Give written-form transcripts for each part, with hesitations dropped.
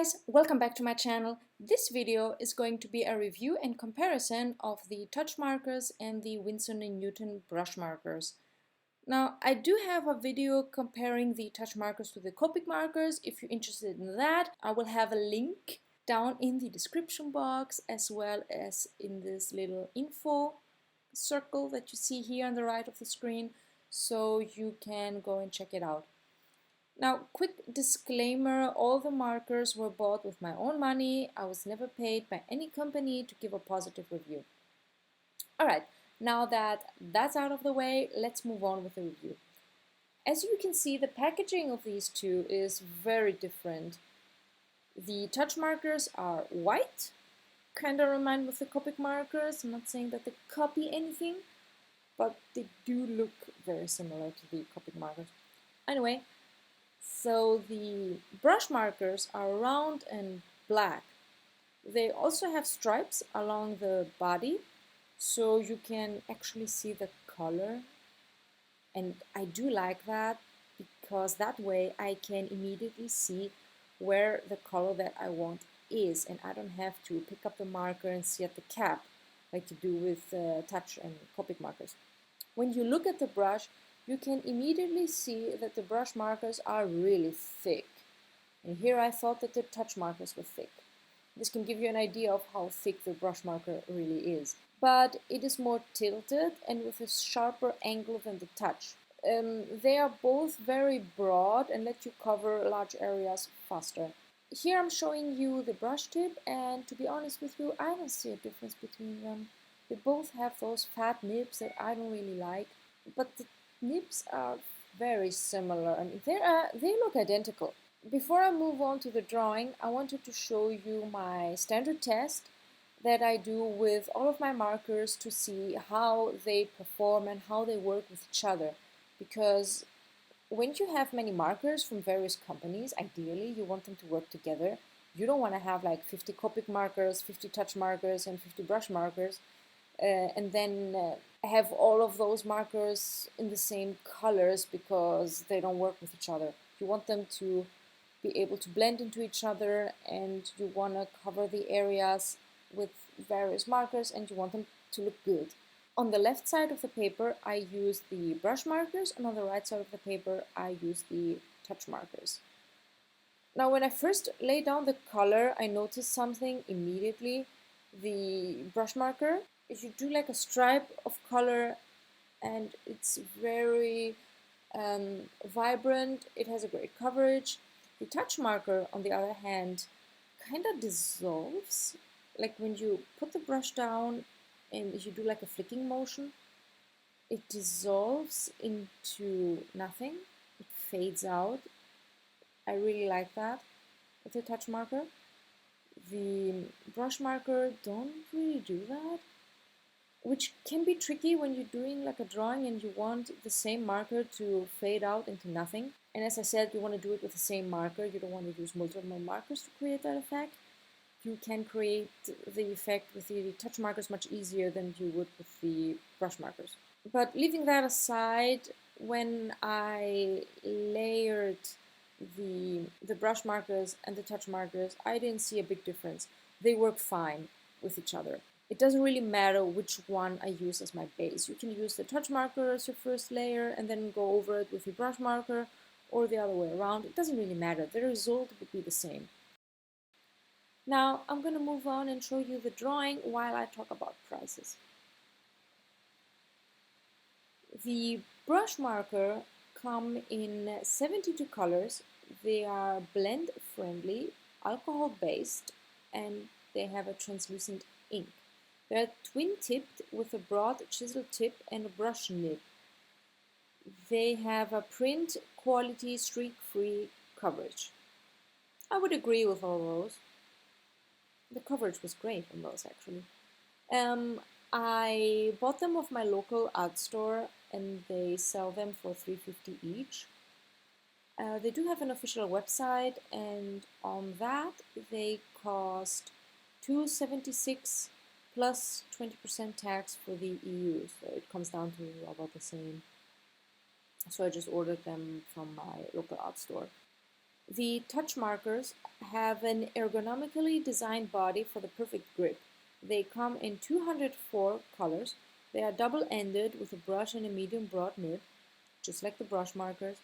guys, welcome back to my channel. This video is going to be a review and comparison of the touch markers and the Winson Newton brush markers. Now, I do have a video comparing the touch markers to the Copic markers. If you're interested in that, I will have a link down in the description box as well as in this little info circle that you see here on the right of the screen, so you can go and check it out. Now, quick disclaimer, all the markers were bought with my own money. I was never paid by any company to give a positive review. Alright, now that that's out of the way, let's move on with the review. As you can see, the packaging of these two is very different. The touch markers are white, kind of remind me of the Copic markers. I'm not saying that they copy anything, but they do look very similar to the Copic markers. Anyway, so the brush markers are round and black. They also have stripes along the body, so you can actually see the color. And I do like that because that way I can immediately see where the color that I want is, and I don't have to pick up the marker and see at the cap like you do with touch and Copic markers. When you look at the brush, you can immediately see that the brush markers are really thick. And here I thought that the touch markers were thick. This can give you an idea of how thick the brush marker really is. But it is more tilted and with a sharper angle than the touch. They are both very broad and let you cover large areas faster. Here I'm showing you the brush tip, and to be honest with you, I don't see a difference between them. They both have those fat nibs that I don't really like, but the nibs are very similar. I mean, they look identical. Before I move on to the drawing, I wanted to show you my standard test that I do with all of my markers to see how they perform and how they work with each other. Because when you have many markers from various companies, ideally you want them to work together. You don't want to have like 50 Copic markers, 50 touch markers, and 50 brush markers. And then have all of those markers in the same colors because they don't work with each other. You want them to be able to blend into each other, and you want to cover the areas with various markers, and you want them to look good. On the left side of the paper I use the brush markers, and on the right side of the paper I use the touch markers. Now, when I first laid down the color, I noticed something immediately. The brush marker, if you do like a stripe of color, and it's very vibrant, it has a great coverage. The touch marker, on the other hand, kind of dissolves. Like when you put the brush down and you do like a flicking motion, it dissolves into nothing. It fades out. I really like that with the touch marker. The brush marker don't really do that, which can be tricky when you're doing like a drawing and you want the same marker to fade out into nothing. And as I said, you want to do it with the same marker. You don't want to use multiple markers to create that effect. You can create the effect with the touch markers much easier than you would with the brush markers. But leaving that aside, when I layered the brush markers and the touch markers, I didn't see a big difference. They work fine with each other. It doesn't really matter which one I use as my base. You can use the touch marker as your first layer and then go over it with the brush marker, or the other way around. It doesn't really matter. The result would be the same. Now I'm going to move on and show you the drawing while I talk about prices. The brush marker come in 72 colors. They are blend friendly, alcohol based, and they have a translucent ink. They're twin tipped with a broad chisel tip and a brush nib. They have a print quality streak free coverage. I would agree with all those. The coverage was great on those actually. I bought them off my local art store and they sell them for $3.50 each. They do have an official website, and on that they cost $2.76 plus 20% tax for the EU, so it comes down to about the same. So I just ordered them from my local art store. The touch markers have an ergonomically designed body for the perfect grip. They come in 204 colors. They are double-ended with a brush and a medium broad nib, just like the brush markers.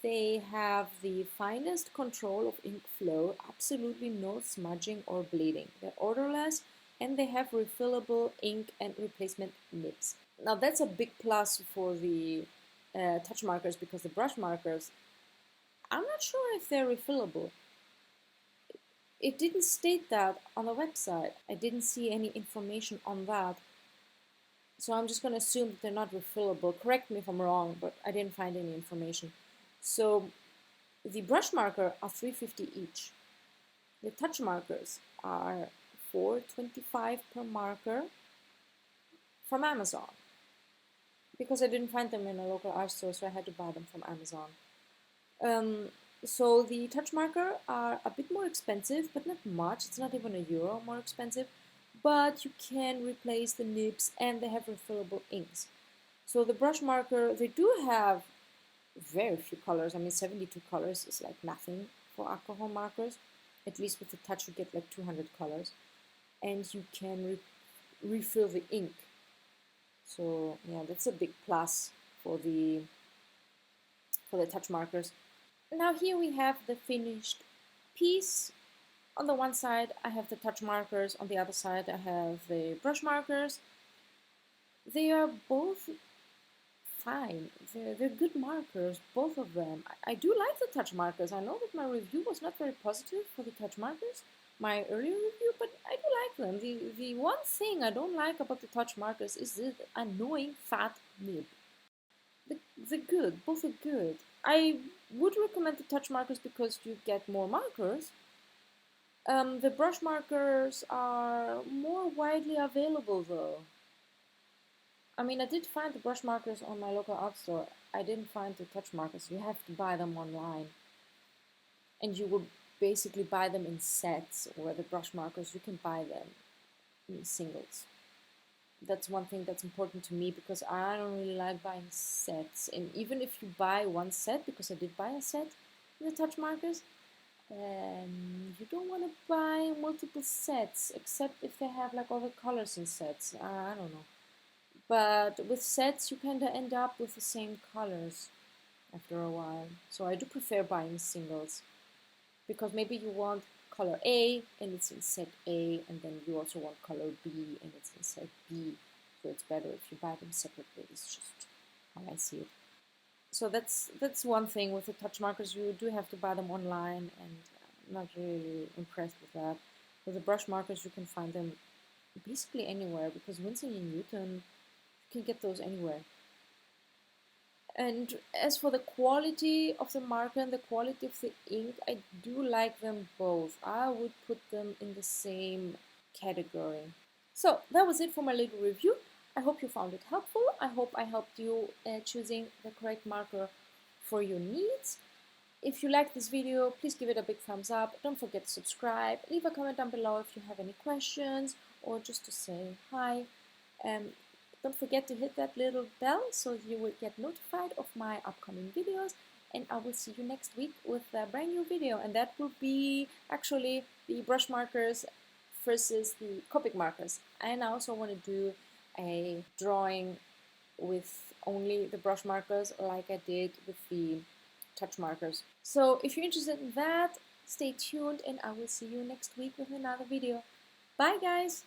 They have the finest control of ink flow, absolutely no smudging or bleeding. They're odorless and they have refillable ink and replacement nibs. Now that's a big plus for the touch markers, because the brush markers, I'm not sure if they're refillable. It didn't state that on the website. I didn't see any information on that. So I'm just going to assume that they're not refillable. Correct me if I'm wrong, but I didn't find any information. So the brush marker are $3.50 each. The touch markers are $4.25 per marker from Amazon, because I didn't find them in a local art store, so I had to buy them from Amazon. So the touch marker are a bit more expensive, but not much. It's not even €1 more expensive, but you can replace the nibs and they have refillable inks. So the brush marker, they do have very few colors. I mean, 72 colors is like nothing for alcohol markers. At least with the touch you get like 200 colors, and you can refill the ink. So yeah, that's a big plus for the touch markers. Now here we have the finished piece. On the one side I have the touch markers, on the other side I have the brush markers. They are both fine. They're good markers, both of them. I do like the touch markers. I know that my review was not very positive for the touch markers, my earlier review, but I do like them. The one thing I don't like about the touch markers is the annoying fat nib. They're good, both are good. I would recommend the touch markers because you get more markers. The brush markers are more widely available though. I mean, I did find the brush markers on my local art store. I didn't find the touch markers. You have to buy them online. And you will basically buy them in sets, where the brush markers, you can buy them in singles. That's one thing that's important to me, because I don't really like buying sets. And even if you buy one set, because I did buy a set in the touch markers, you don't want to buy multiple sets, except if they have like all the colors in sets. I don't know. But with sets, you kind of end up with the same colors after a while. So I do prefer buying singles, because maybe you want color A and it's in set A, and then you also want color B and it's in set B. So it's better if you buy them separately. It's just how I see it. So that's one thing with the touch markers. You do have to buy them online, and I'm not really impressed with that. With the brush markers, you can find them basically anywhere, because Winson Newton, you can get those anywhere. And as for the quality of the marker and the quality of the ink, I do like them both. I would put them in the same category. So that was it for my little review. I hope you found it helpful. I hope I helped you choosing the correct marker for your needs. If you like this video, please give it a big thumbs up. Don't forget to subscribe. Leave a comment down below if you have any questions, or just to say hi. Don't forget to hit that little bell so you will get notified of my upcoming videos, and I will see you next week with a brand new video, and that will be actually the brush markers versus the Copic markers. And I also want to do a drawing with only the brush markers, like I did with the touch markers. So if you're interested in that, stay tuned, and I will see you next week with another video. Bye guys!